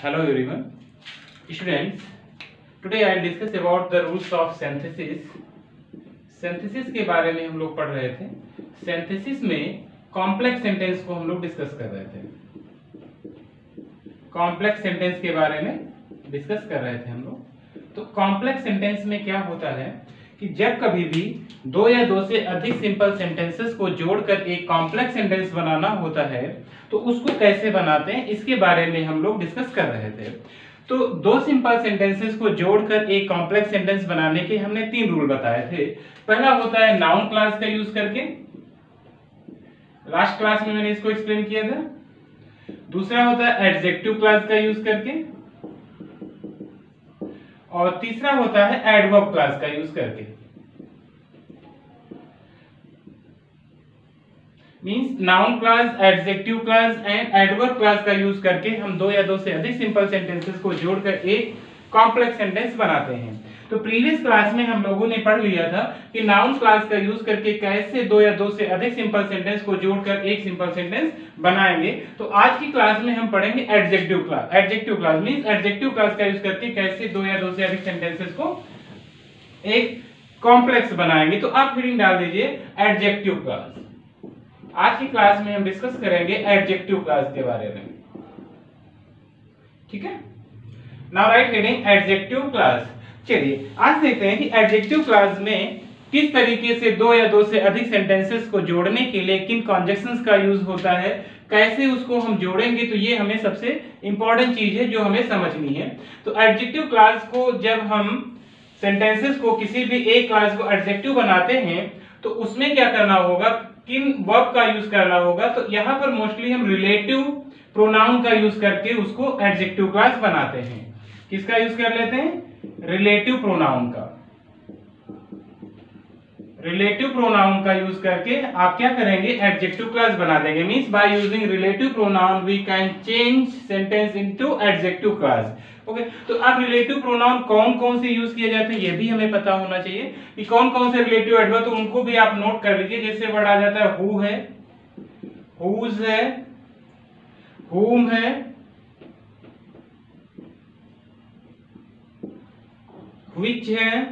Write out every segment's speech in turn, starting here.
Hello everyone, students. Today I will discuss about the rules of synthesis. Synthesis के बारे में हम लोग पढ़ रहे थे. सिंथेसिस में कॉम्प्लेक्स सेंटेंस को हम लोग डिस्कस कर रहे थे. कॉम्प्लेक्स सेंटेंस के बारे में डिस्कस कर रहे थे हम लोग. तो कॉम्प्लेक्स सेंटेंस में क्या होता है कि जब कभी भी दो या दो से अधिक सिंपल सेंटेंसेस को जोड़कर एक कॉम्प्लेक्स सेंटेंस बनाना होता है तो उसको कैसे बनाते हैं इसके बारे में हम लोग डिस्कस कर रहे थे. तो दो सिंपल सेंटेंसेस को जोड़कर एक कॉम्प्लेक्स सेंटेंस बनाने के हमने 3 रूल बताए थे. पहला होता है नाउन क्लास का यूज करके. लास्ट क्लास में मैंने इसको एक्सप्लेन किया था. दूसरा होता है एडजेक्टिव क्लास का यूज करके. और तीसरा होता है एडवर्ब क्लास का यूज करके. Means noun class, adjective class and adverb class का यूज करके हम दो या दो से अधिक सिंपल सेंटेंसेस को जोड़कर एक कॉम्प्लेक्स सेंटेंस बनाते हैं. तो प्रीवियस क्लास में हम लोगों ने पढ़ लिया था कि नाउन क्लास का यूज करके कैसे दो या दो से अधिक सिंपल सेंटेंस को जोड़कर एक सिंपल सेंटेंस बनाएंगे. तो आज की क्लास में हम पढ़ेंगे adjective class. Adjective class means adjective class का यूज करके कैसे दो या दो से अधिक सेंटेंसेस को एक कॉम्प्लेक्स बनाएंगे. तो आप हेडिंग डाल दीजिए एडजेक्टिव क्लास. आज की क्लास में हम डिस्कस करेंगे एडजेक्टिव क्लास के बारे में. ठीक है. Now right heading adjective class. चलिए आज देखते हैं कि एडजेक्टिव क्लास में किस तरीके से दो या दो से अधिक सेंटेंसेस को जोड़ने के लिए किन कॉन्जक्शंस का यूज होता है, कैसे उसको हम जोड़ेंगे. तो ये हमें सबसे इंपॉर्टेंट चीज है जो हमें समझनी है. तो एडजेक्टिव क्लास को जब हम सेंटेंसेस को किसी भी एक क्लास को एडजेक्टिव बनाते हैं तो उसमें क्या करना होगा, किन वर्ब का यूज करना होगा. तो यहाँ पर मोस्टली हम रिलेटिव प्रोनाउन का यूज करके उसको एडजेक्टिव क्लास बनाते हैं. किसका यूज कर लेते हैं? रिलेटिव प्रोनाउन का. रिलेटिव प्रोनाउन का यूज करके आप क्या करेंगे, एडजेक्टिव क्लास बना देंगे. Means by using relative pronoun we can change sentence into adjective class. Okay. तो अब रिलेटिव प्रोनाउन कौन कौन से यूज किए जाते हैं ये भी हमें पता होना चाहिए कि कौन कौन से रिलेटिव एडवर्ब, तो उनको भी आप नोट कर लीजिए. जैसे वर्ड आ जाता है हु है, हुज है, हुम है, व्हिच है,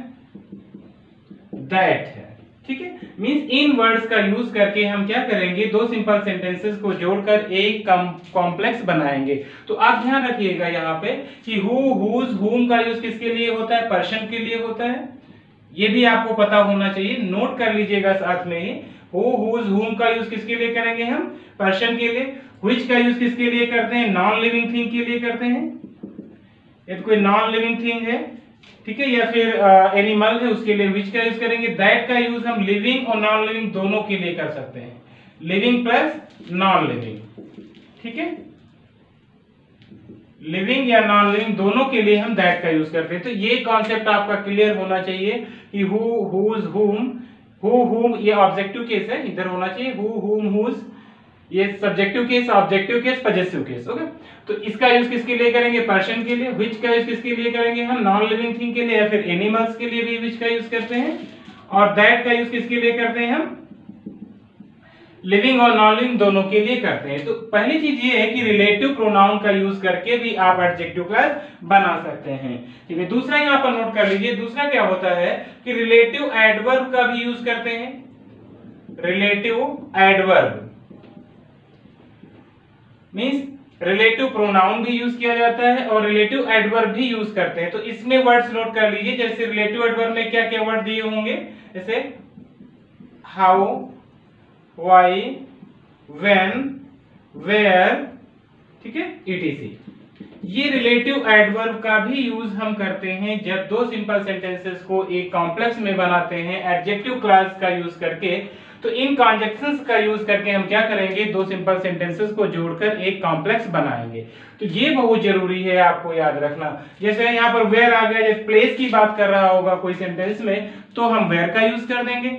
दैट है. ठीक है. मींस इन वर्ड्स का यूज करके हम क्या करेंगे, दो सिंपल सेंटेंसेस को जोड़कर एक कॉम्प्लेक्स बनाएंगे. तो आप ध्यान रखिएगा यहाँ पे कि हु, हुज, हुम का यूज किसके लिए होता है, पर्सन के लिए होता है. ये भी आपको पता होना चाहिए, नोट कर लीजिएगा साथ में ही. हु, हुज, हुम का यूज किसके लिए करेंगे हम, पर्सन के लिए. व्हिच का यूज किसके लिए करते हैं, नॉन लिविंग थिंग के लिए करते हैं. यदि कोई नॉन लिविंग थिंग है, ठीक है, या फिर एनिमल है, उसके लिए व्हिच का यूज करेंगे. दैट का यूज हम लिविंग और नॉन लिविंग दोनों के लिए कर सकते हैं. Living plus non living. ठीक है. लिविंग या नॉन लिविंग दोनों के लिए हम दैट का यूज करते हैं. तो ये कॉन्सेप्ट आपका क्लियर होना चाहिए कि हु, हुज, हुम. हु, हुम ये ऑब्जेक्टिव केस है, इधर होना चाहिए. हु, हुम, हुज ये subjective case, objective case, possessive case. Okay. तो इसका यूज किसके लिए करेंगे, पर्सन के लिए. व्हिच का यूज किसके लिए करेंगे हम, नॉन लिविंग थिंग के लिए या फिर एनिमल्स के लिए भी व्हिच का यूज करते हैं. और दैट का यूज किसके लिए करते हैं हम, लिविंग और नॉन लिविंग दोनों के लिए करते हैं. तो पहली चीज ये है कि रिलेटिव प्रोनाउन का यूज करके भी आप एडजेक्टिव क्लास बना सकते हैं. ठीक है. दूसरा यहाँ पर नोट कर लीजिए. दूसरा क्या होता है कि रिलेटिव एडवर्ब का भी यूज करते हैं. Relative adverb means relative pronoun भी यूज किया जाता है और रिलेटिव एडवर्ब भी यूज करते हैं. तो इसमें वर्ड्स नोट कर लीजिए. जैसे रिलेटिव एडवर्ब में क्या क्या वर्ड दिए होंगे, जैसे हाउ, व्हाई, व्हेन, वेयर. ठीक है, etc. ये रिलेटिव एडवर्ब का भी यूज हम करते हैं जब दो सिंपल सेंटेंसेस को एक कॉम्प्लेक्स में बनाते हैं एडजेक्टिव क्लास का यूज करके. तो इन कॉन्जक्शंस का यूज करके हम क्या करेंगे, दो सिंपल सेंटेंसेस को जोड़कर एक कॉम्प्लेक्स बनाएंगे. तो ये बहुत जरूरी है आपको याद रखना. जैसे यहाँ पर वेयर आ गया, जैसे प्लेस की बात कर रहा होगा कोई सेंटेंस में तो हम वेयर का यूज कर देंगे.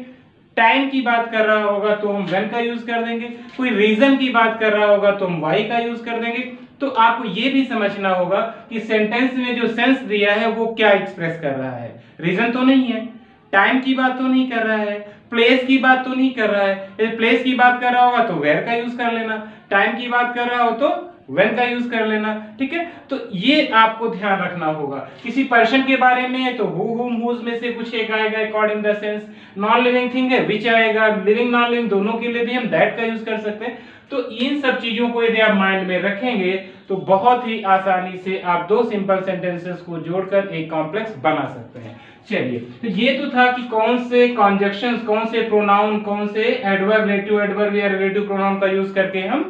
टाइम की बात कर रहा होगा तो हम व्हेन का यूज कर देंगे. कोई रीजन की बात कर रहा होगा तो हम व्हाई का यूज कर देंगे. तो आपको ये भी समझना होगा कि सेंटेंस में जो सेंस दिया है वो क्या एक्सप्रेस कर रहा है. रीजन तो नहीं है, टाइम की बात तो नहीं कर रहा है, प्लेस की बात तो नहीं कर रहा है. यदि प्लेस की बात कर रहा होगा तो वेयर का यूज कर लेना, टाइम की बात कर रहा हो तो व्हेन का यूज कर लेना, ठीक है। तो ये आपको ध्यान रखना होगा। किसी पर्सन के बारे में है तो हु, हुम, हुज में से कुछ एक आएगा according the sense. Non living thing है विच आएगा, लिविंग नॉन लिविंग दोनों के लिए भी हम दैट का यूज कर सकते हैं। तो इन सब चीजों को यदि आप माइंड में रखेंगे तो बहुत ही आसानी से आप दो सिंपल सेंटेंसेस को जोड़कर एक कॉम्प्लेक्स बना सकते हैं। चलिए, तो ये तो था कि कौन से कॉन्जक्शंस, कौन से प्रोनाउन, कौन से एडवर्ब, रिलेटिव एडवर्ब या रिलेटिव प्रोनाउन का यूज करके हम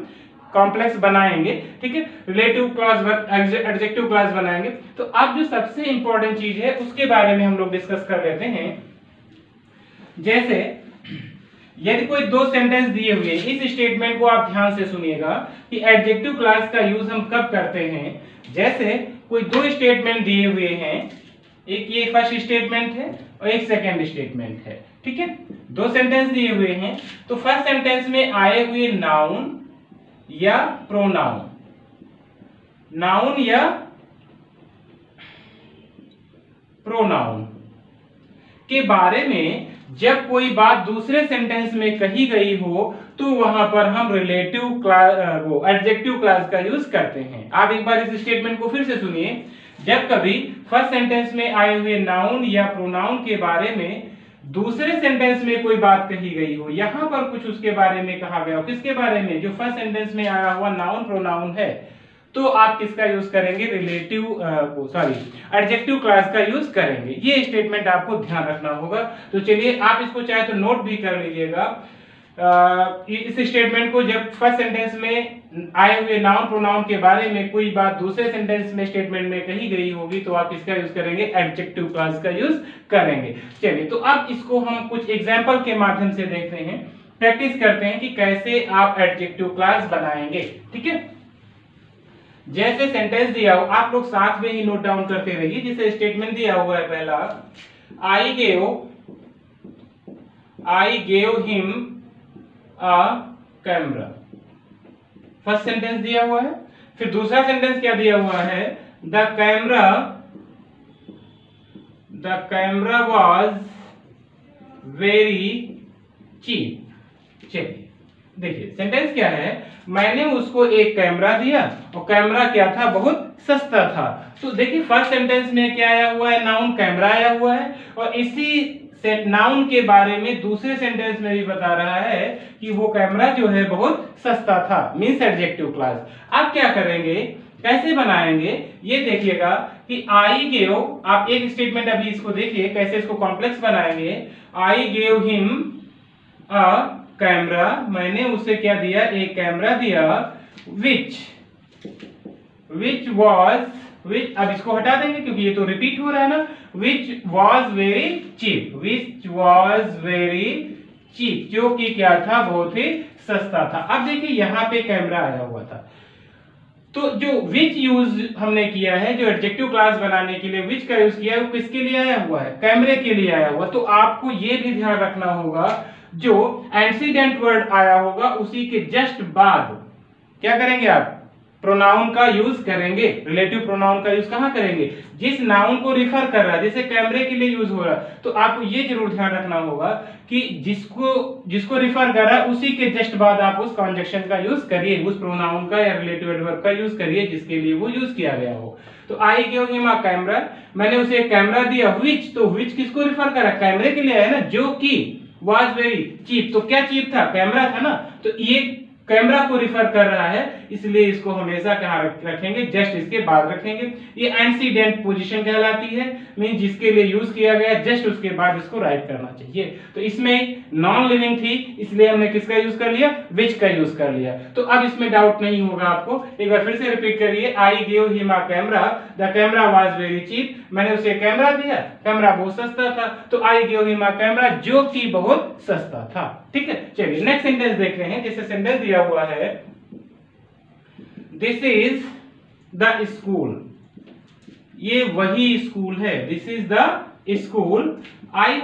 कॉम्प्लेक्स बनाएंगे, ठीक है। रिलेटिव क्लॉज, एडजेक्टिव क्लॉज बनाएंगे। तो अब जो सबसे इंपॉर्टेंट चीज है उसके बारे में हम लोग डिस्कस कर लेते हैं। जैसे यदि कोई दो सेंटेंस दिए हुए, इस स्टेटमेंट को आप ध्यान से सुनिएगा कि एडजेक्टिव क्लॉज का यूज हम कब करते हैं। जैसे कोई दो स्टेटमेंट दिए हुए हैं, एक ये फर्स्ट स्टेटमेंट है और एक सेकंड स्टेटमेंट है, ठीक है। दो सेंटेंस दिए हुए हैं, तो फर्स्ट सेंटेंस में आए हुए नाउन या प्रोनाउन, नाउन या प्रोनाउन के बारे में जब कोई बात दूसरे सेंटेंस में कही गई हो तो वहां पर हम रिलेटिव क्लॉज, वो एडजेक्टिव क्लॉज का यूज करते हैं। आप एक बार इस स्टेटमेंट को फिर से सुनिए। जब कभी फर्स्ट सेंटेंस में आए हुए नाउन या प्रोनाउन के बारे में दूसरे सेंटेंस में कोई बात कही गई हो, यहां पर कुछ उसके बारे में कहा गया हो, किसके बारे में, जो फर्स्ट सेंटेंस में आया हुआ नाउन प्रोनाउन है, तो आप किसका यूज करेंगे, रिलेटिव एडजेक्टिव क्लॉज का यूज करेंगे। ये स्टेटमेंट आपको ध्यान रखना होगा। तो चलिए, आप इसको चाहे तो नोट भी कर लीजिएगा। इस स्टेटमेंट को जब फर्स्ट सेंटेंस में आए हुए नाउन प्रोनाउन के बारे में कोई बात दूसरे सेंटेंस में स्टेटमेंट में कही गई होगी तो आप इसका यूज करेंगे, एडजेक्टिव क्लॉज का यूज करेंगे। चलिए, तो अब इसको हम कुछ एग्जांपल के माध्यम से देखते हैं, प्रैक्टिस करते हैं कि कैसे आप एडजेक्टिव क्लॉज बनाएंगे, ठीक है। जैसे सेंटेंस दिया हो, आप लोग साथ में ही नोट डाउन करते रहिए। जैसे स्टेटमेंट दिया हुआ है पहला, I gave him a camera, first sentence दिया हुआ है। फिर दूसरा सेंटेंस क्या दिया हुआ है, the camera was very cheap. चलिए देखिए, सेंटेंस क्या है, मैंने उसको एक कैमरा दिया और कैमरा क्या था, बहुत सस्ता था। तो देखिए, फर्स्ट सेंटेंस में क्या आया हुआ है, नाउन कैमरा आया हुआ है, और इसी नाउन के बारे में दूसरे सेंटेंस में भी बता रहा है कि वो कैमरा जो है बहुत सस्ता था, मींस एडजेक्टिव क्लॉज। आप क्या करेंगे, कैसे बनाएंगे, ये देखिएगा कि आई गेव, आप एक स्टेटमेंट अभी इसको देखिए कैसे इसको कॉम्प्लेक्स बनाएंगे। I gave him a camera, मैंने उसे क्या दिया, एक कैमरा दिया, विच वॉज, अब इसको हटा देंगे क्योंकि ये तो रिपीट हो रहा है ना, which was very cheap, which was very cheap, जो कि क्या था, बहुत ही सस्ता था। अब देखिए यहाँ पे कैमरा आया हुआ था, तो जो विच यूज हमने किया है, जो एडजेक्टिव क्लॉज बनाने के लिए विच का यूज किया है, वो किसके लिए आया हुआ है, कैमरे के लिए आया हुआ। तो आपको ये भी ध्यान रखना होगा, जो एंटीसीडेंट वर्ड आया होगा उसी के जस्ट बाद क्या करेंगे, आप प्रोनाउन का यूज करेंगे। रिलेटिव प्रोनाउन का यूज कहां करेंगे, जिस नाउन को रिफर कर रहा है, जैसे कैमरे के लिए यूज हो रहा है, तो आपको ये जरूर ध्यान रखना होगा कि जिसको रिफर कर रहा है उसी के जस्ट बाद आप उस कॉन्जक्शन का यूज करिए, उस प्रोनाउन का या रिलेटिव एडवर्ब का यूज करिए जिसके लिए वो यूज किया गया हो। तो I give him a camera, मैंने उसे एक कैमरा दिया, विच, तो विच किसको रिफर कर रहा है, कैमरे के लिए है ना, जो कि was very cheap, तो क्या चीप था, कैमरा था ना, तो ये कैमरा को रिफर कर रहा है, इसलिए इसको हमेशा कहां रखेंगे, जस्ट इसके बाद रखेंगे। ये एंटीसीडेंट पोजीशन कहलाती है, मीन जिसके लिए यूज किया गया जस्ट उसके बाद इसको राइट करना चाहिए। तो इसमें नॉन लिविंग थी, इसलिए हमने किसका यूज कर लिया, विच का यूज कर लिया। तो अब इसमें डाउट नहीं होगा आपको, एक बार फिर से रिपीट करिए, I give him a camera, the camera was very cheap, मैंने उसे कैमरा दिया, कैमरा बहुत सस्ता था, तो I give him a camera, जो कि बहुत सस्ता था, ठीक है। चलिए नेक्स्ट सेंटेंस देख रहे हैं। जैसे सेंटेंस दिया हुआ है, दिस इज द स्कूल, ये वही स्कूल है, this is the school, I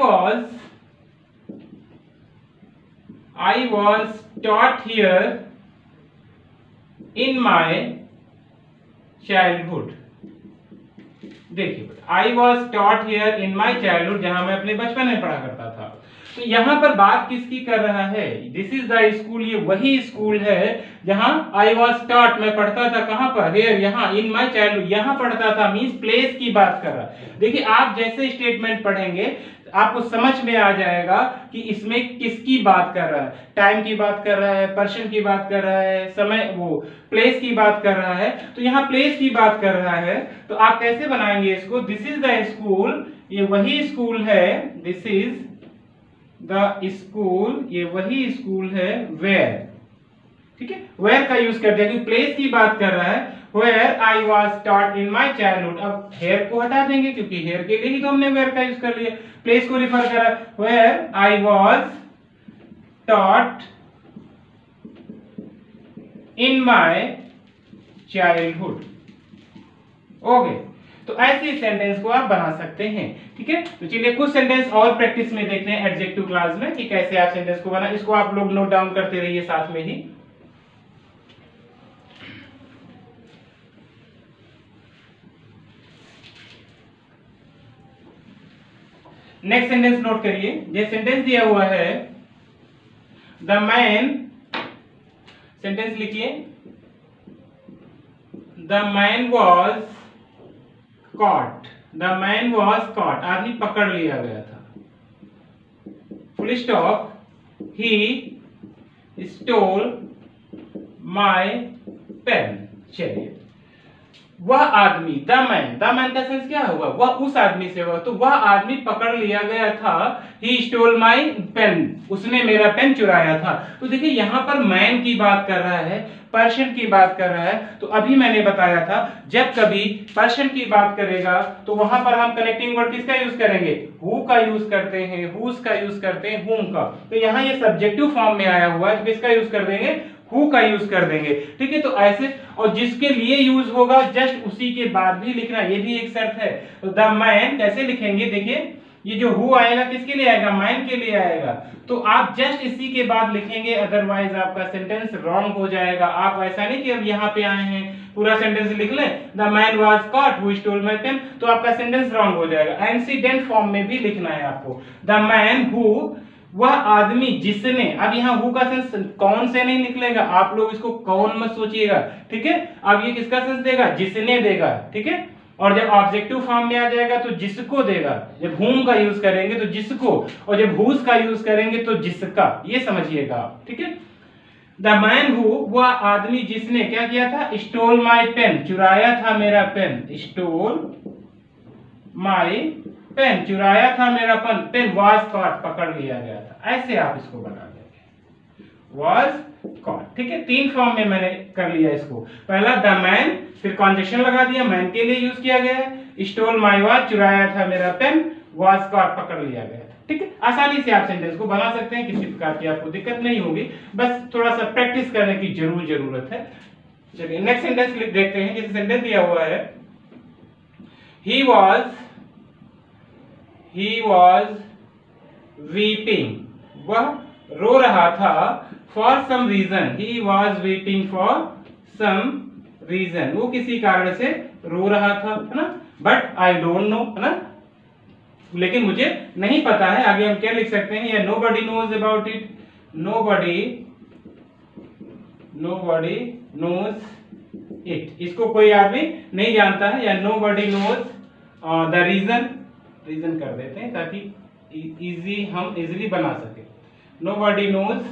was taught here in my childhood. देखिए, I was taught here in my childhood, जहां मैं अपने बचपन में पढ़ा करता था। तो यहाँ पर बात किसकी कर रहा है? दिस इज द स्कूल, ये वही स्कूल है जहां आई वॉज टॉट, मैं पढ़ता था। कहां पर? हियर, यहाँ, इन माई चाइल्डहुड, यहाँ पढ़ता था, मीन्स प्लेस की बात कर रहा है। देखिए आप जैसे स्टेटमेंट पढ़ेंगे आपको समझ में आ जाएगा कि इसमें किसकी बात कर रहा है। टाइम की बात कर रहा है, पर्सन की बात कर रहा है, समय, वो प्लेस की बात कर रहा है। तो यहाँ प्लेस की बात कर रहा है, तो आप कैसे बनाएंगे इसको? दिस इज द स्कूल, ये वही स्कूल है। दिस इज द स्कूल, ये वही स्कूल है। वेयर, ठीक है, वेयर का यूज कर दिया क्योंकि प्लेस की बात कर रहा है। Where I was taught in my childhood, अब हेयर को हटा देंगे क्योंकि हेयर के लिए ही तो हमने वेयर का यूज कर लिया, प्लेस को रिफर करा। Where I was taught in my childhood. Okay, तो ऐसे सेंटेंस को आप बना सकते हैं। ठीक है, तो चलिए कुछ सेंटेंस और प्रैक्टिस में देखते हैं एडजेक्टिव क्लास में कि कैसे आप सेंटेंस को बना। इसको आप लोग नोट डाउन करते रहिए साथ में ही। नेक्स्ट सेंटेंस नोट करिए। ये सेंटेंस दिया हुआ है, द मैन, सेंटेंस लिखिए, the man was caught, the man was caught, आदमी पकड़ लिया गया था। Full stop, he stole my pen. चलिए, वह आदमी, द मैन का सेंस क्या होगा? वह उस आदमी से होगा, तो वह आदमी पकड़ लिया गया था। ही स्टोल माई पेन, उसने मेरा पेन चुराया था। तो देखिए यहाँ पर मैन की बात कर रहा है, पर्सन की बात कर रहा है। तो अभी मैंने बताया था जब कभी पर्सन की बात करेगा तो वहां पर हम कनेक्टिंग वर्ड किसका यूज करेंगे? हु का यूज करते हैं, हुज का यूज करते हैं, हुम का। तो यहाँ ये सब्जेक्टिव फॉर्म में आया हुआ है, तो किसका यूज कर देंगे? हु का यूज कर देंगे। ठीक है, तो ऐसे, और जिसके लिए यूज होगा जस्ट उसी के बाद भी लिखना, ये भी एक शर्त है। तो द मैन कैसे लिखेंगे? देखिए ये जो हु आएगा किसके लिए आएगा? मैन के लिए आएगा। तो आप जस्ट इसी के बाद लिखेंगे, अदरवाइज आपका सेंटेंस रॉन्ग हो जाएगा। आप ऐसा नहीं कि अब यहाँ पे आए हैं पूरा सेंटेंस लिख लें, the man was caught who stole my pen, तो आपका सेंटेंस रॉन्ग हो जाएगा। एंटीडेंट फॉर्म में भी लिखना है आपको, द मैन हु, वह आदमी जिसने। अब यहाँ हु का सेंस कौन से नहीं निकलेगा, आप लोग इसको कौन मत सोचिएगा। ठीक है, अब ये किसका सेंस देगा? जिसने देगा। ठीक है, और जब ऑब्जेक्टिव फॉर्म में आ जाएगा तो जिसको देगा। जब हुम का यूज करेंगे तो जिसको, और जब हुज का यूज करेंगे तो जिसका, ये समझिएगा आप। ठीक है, द मैन हु, वह आदमी जिसने क्या किया था? स्टोल माई पेन, चुराया था मेरा पेन। स्टोल माई पेन, चुराया था मेरा पेन। पेन वाज कॉट, पकड़ लिया गया था। ऐसे आप इसको बना देंगे, वाज कॉट। ठीक है, तीन फॉर्म में मैंने कर लिया इसको। पहला द मैन, फिर कॉन्जेक्शन लगा दिया, मैन के लिए यूज किया गया है। स्टोल माई वाज, चुराया था मेरा पेन। वाज कॉट, पकड़ लिया गया था। ठीक है, आसानी से आप सेंटेंस को बना सकते हैं, किसी प्रकार की आपको दिक्कत नहीं होगी, बस थोड़ा सा प्रैक्टिस करने की जरूरत है। चलिए नेक्स्ट सेंटेंस देखते हैं। जैसे सेंटेंस दिया हुआ है, ही was weeping, वह रो रहा था। for some reason, he was weeping for some reason, वो किसी कारण से रो रहा था, है ना। but I don't know, है ना, लेकिन मुझे नहीं पता है। आगे हम क्या लिख सकते हैं? या nobody knows about it, nobody knows it, इसको कोई आदमी नहीं जानता है। या nobody knows the reason कर देते हैं ताकि हम इजीली बना सके। nobody knows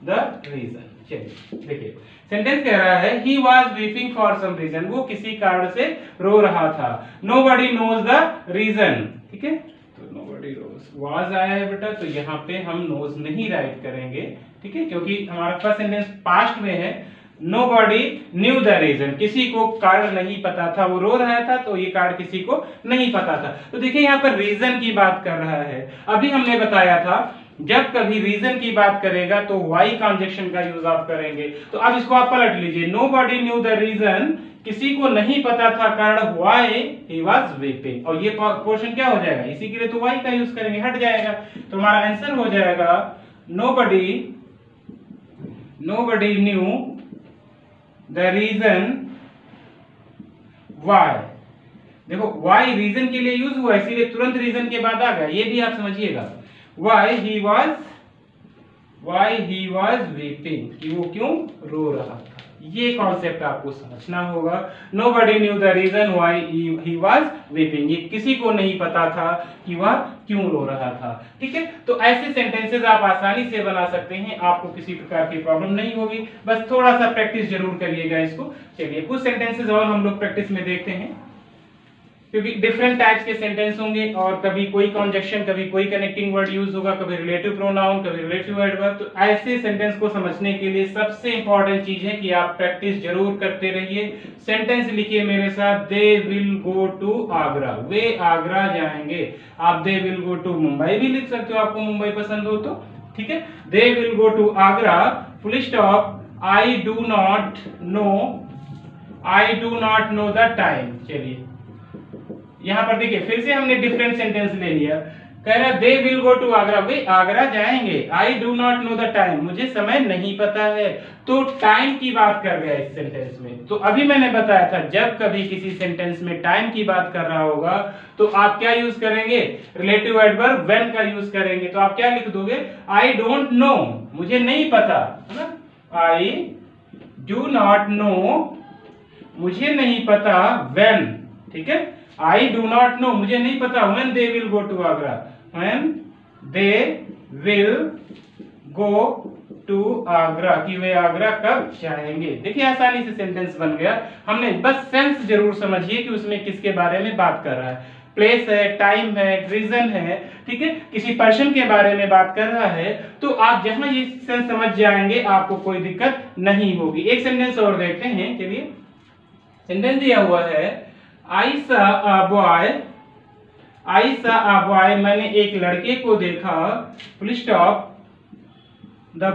the reason। चलिए देखिए, सेंटेंस कह रहा है he was weeping for some reason, वो किसी कारण से रो रहा था। nobody knows the reason। ठीक है, तो nobody knows was आया है बेटा, तो यहाँ पे हम knows नहीं राइट करेंगे। ठीक है, क्योंकि हमारा फर्स्ट सेंटेंस पास्ट में है। Nobody knew the reason, किसी को कारण नहीं पता था, वो रो रहा था तो ये कारण किसी को नहीं पता था। तो देखिए यहाँ पर रीजन की बात कर रहा है। अभी हमने बताया था जब कभी रीजन की बात करेगा तो वाई कॉन्जेक्शन का यूज आप करेंगे। तो अब इसको आप पलट लीजिए, nobody knew the reason, किसी को नहीं पता था कारण why he was weeping, और ये पोर्शन क्या हो जाएगा? इसी के लिए तो वाई का यूज करेंगे, हट जाएगा। तो हमारा आंसर हो जाएगा nobody knew the reason why। देखो why रीजन के लिए यूज हुआ, इसीलिए तुरंत रीजन के बाद आ गया, ये भी आप समझिएगा। व्हाई ही वाज वीपिंग, कि वो क्यों रो रहा था। ये कॉन्सेप्ट आपको समझना होगा। Nobody knew the reason why he was weeping, ये किसी को नहीं पता था कि वह क्यों रो रहा था। ठीक है, तो ऐसे सेंटेंसेस आप आसानी से बना सकते हैं, आपको किसी प्रकार की प्रॉब्लम नहीं होगी, बस थोड़ा सा प्रैक्टिस जरूर करिएगा इसको। चलिए कुछ सेंटेंसेस और हम लोग प्रैक्टिस में देखते हैं, क्योंकि डिफरेंट टाइप्स के सेंटेंस होंगे और कभी कोई कॉन्जक्शन, कभी कोई कनेक्टिंग वर्ड यूज होगा, कभी रिलेटिव प्रोनाउन, कभी रिलेटिव एडवर्ब। तो ऐसे सेंटेंस को समझने के लिए सबसे इंपॉर्टेंट चीज है कि आप प्रैक्टिस जरूर करते रहिए। सेंटेंस लिखिए मेरे साथ, they will go to Agra, वे आगरा जाएंगे। आप they will go to Mumbai भी लिख सकते हो, आपको मुंबई पसंद हो तो। ठीक है, they will go to Agra, full stop, I do not know the time. चलिए यहां पर देखिए, फिर से हमने डिफरेंट सेंटेंस ले लिया। कह रहा they will go to Agra, वे आगरा जाएंगे। I do not know the time, मुझे समय नहीं पता है। तो टाइम की बात कर रहा है इस सेंटेंस में। तो अभी मैंने बताया था, जब कभी किसी सेंटेंस में टाइम की बात कर रहा होगा तो आप क्या यूज करेंगे, रिलेटिव एडवर्ब व्हेन का यूज करेंगे। तो आप क्या लिख दोगे, आई डोंट नो, मुझे नहीं पता, है ना। आई डू नॉट नो, मुझे नहीं पता, व्हेन। ठीक है, I do not know, मुझे नहीं पता, when they will go to Agra, when they will go to Agra, कि वे आगरा कब जाएंगे। देखिए आसानी से सेंटेंस बन गया। हमने बस सेंस जरूर समझिए कि उसमें किसके बारे में बात कर रहा है। प्लेस है, टाइम है, रीजन है, ठीक है, किसी पर्सन के बारे में बात कर रहा है। तो आप जहां ये सेंस समझ जाएंगे आपको कोई दिक्कत नहीं होगी। एक सेंटेंस और देखते हैं। चलिए सेंटेंस दिया हुआ है, I saw a boy, मैंने एक लड़के को देखा, full stop, the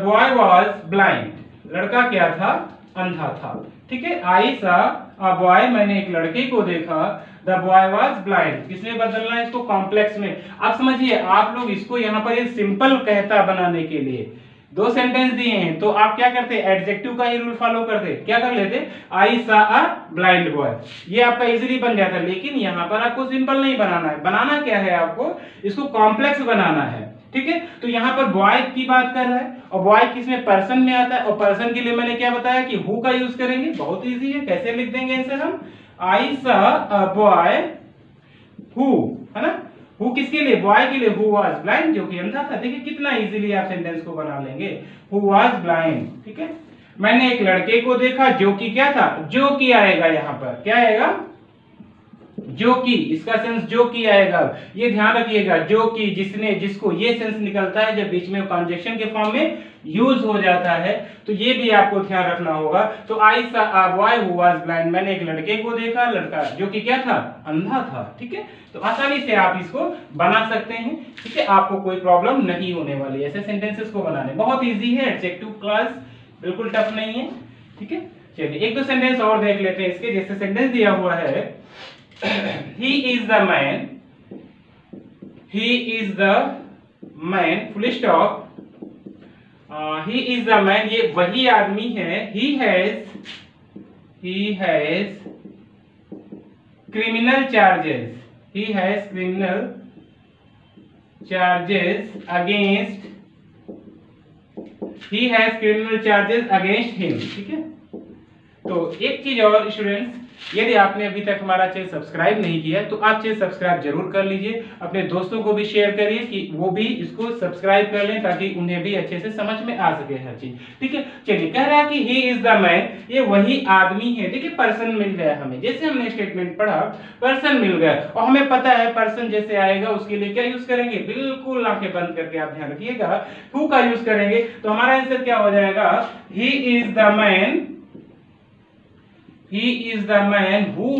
boy was blind, लड़का क्या था, अंधा था। ठीक है, I saw a boy, मैंने एक लड़के को देखा, the boy was blind, किसमें बदलना है इसको, कॉम्प्लेक्स में। आप समझिए, आप लोग इसको यहाँ पर ये सिंपल कहता बनाने के लिए दो सेंटेंस दिए हैं, तो आप क्या करते, एडजेक्टिव का ही रूल फॉलो करते, क्या कर लेते, आई सा अ ब्लाइंड बॉय, ये आपका इजीली बन जाता। लेकिन यहाँ पर आपको सिंपल नहीं बनाना है, बनाना क्या है, आपको इसको कॉम्प्लेक्स बनाना है। ठीक है, तो यहाँ पर बॉय की बात कर रहा है और बॉय किसमें, पर्सन में आता है। और पर्सन के लिए मैंने क्या बताया कि हु का यूज करेंगे, बहुत इजी है। कैसे लिख देंगे इसे हम, आई सा अ बॉय हु, है ना, हु किसके लिए, बॉय के लिए, हु वाज ब्लाइंड, जो कि अंधा था। देखिए कितना इजीली आप सेंटेंस को बना लेंगे, हु वाज ब्लाइंड। ठीक है, मैंने एक लड़के को देखा जो कि क्या था, जो कि आएगा, यहाँ पर क्या आएगा, जो कि, इसका सेंस जो कि आएगा। ये ध्यान रखिएगा, जो कि, जिसने, जिसको, ये सेंस निकलता है जब बीच में कंजक्शन के फॉर्म में यूज हो जाता है। तो ये भी आपको ध्यान रखना होगा। तो आई सा a boy who was blind, मैंने एक लड़के को देखा, लड़का जो कि क्या था, अंधा था। ठीक है, तो आसानी से आप इसको बना सकते हैं। ठीक है, आपको कोई प्रॉब्लम नहीं होने वाली ऐसे सेंटेंसेस को बनाने, बहुत इजी है। एडजेक्टिव क्लास बिल्कुल टफ नहीं है। ठीक है, चलिए एक दो सेंटेंस और देख लेते हैं इसके। जैसे सेंटेंस दिया हुआ है, he is the man, full stop, he is the man, ये वही आदमी है। he has criminal charges, against him। ठीक है, तो एक चीज और स्टूडेंट्स, यदि आपने अभी तक हमारा चैनल सब्सक्राइब नहीं किया तो आप चैनल सब्सक्राइब जरूर कर लीजिए। अपने दोस्तों को भी शेयर करिए कि वो भी इसको सब्सक्राइब कर लें, ताकि उन्हें भी अच्छे से समझ में आ सके हर चीज। ठीक है, चलिए कह रहा है कि ही इज द मैन, ये वही आदमी है। देखिए पर्सन मिल गया हमें, जैसे हमने स्टेटमेंट पढ़ा, पर्सन मिल गया और हमें पता है पर्सन जैसे आएगा उसके लिए क्या यूज करेंगे, बिल्कुल आंखें बंद करके आप ध्यान रखिएगा, हु का यूज करेंगे। तो हमारा आंसर क्या हो जाएगा, he is the man, he is the man who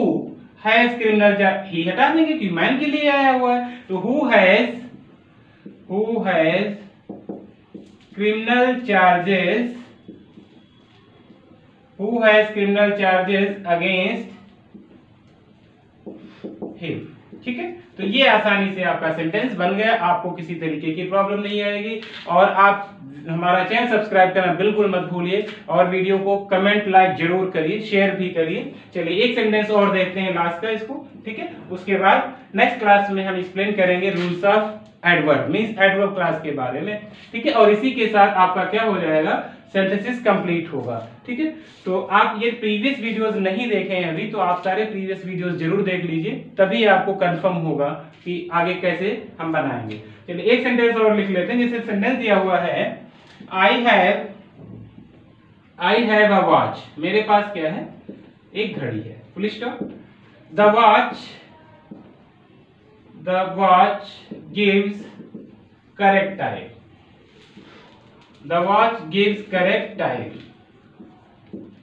has criminal charges, he हटा देंगे कि मैन के लिए आया हुआ है। तो who has criminal charges against him। ठीक है, तो ये आसानी से आपका सेंटेंस बन गया, आपको किसी तरीके की प्रॉब्लम नहीं आएगी और आप हमारा चैनल सब्सक्राइब करना बिल्कुल मत भूलिए और वीडियो को कमेंट लाइक जरूर करिए, शेयर भी करिए। चलिए एक सेंटेंस और देखते हैं लास्ट का इसको, ठीक है। उसके बाद नेक्स्ट क्लास में हम एक्सप्लेन करेंगे rules of adverb, means adverb class के बारे में, ठीक है। और इसी के साथ आपका क्या हो जाएगा, सिंथेसिस कंप्लीट होगा, ठीक है। तो आप ये प्रीवियस वीडियोस नहीं देखे हैं अभी, तो आप सारे प्रीवियस वीडियोस जरूर देख लीजिए, तभी आपको कंफर्म होगा कि आगे कैसे हम बनाएंगे। चलिए एक सेंटेंस और लिख लेते हैं। जैसे सेंटेंस दिया हुआ है, आई हैव अ वॉच, मेरे पास क्या है, एक घड़ी है, full stop. The watch gives correct time, the watch gives correct time,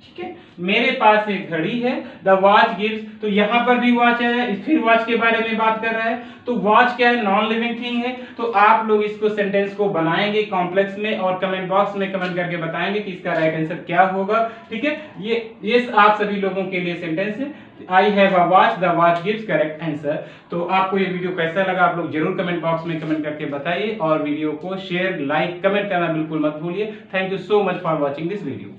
ठीक है। मेरे पास एक घड़ी है, द वॉच गिव्स, तो यहां पर भी वॉच है, फिर वॉच के बारे में बात कर रहा है, तो वॉच क्या है, नॉन लिविंग थिंग है। तो आप लोग इसको सेंटेंस को बनाएंगे कॉम्प्लेक्स में और कमेंट बॉक्स में कमेंट करके बताएंगे कि इसका राइट आंसर क्या होगा, ठीक है। ये आप सभी लोगों के लिए सेंटेंस है, I have a watch, the watch gives correct answer. तो आपको ये वीडियो कैसा लगा आप लोग जरूर कमेंट बॉक्स में कमेंट करके बताइए और वीडियो को शेयर लाइक कमेंट करना बिल्कुल मत भूलिए। Thank you so much for watching this video.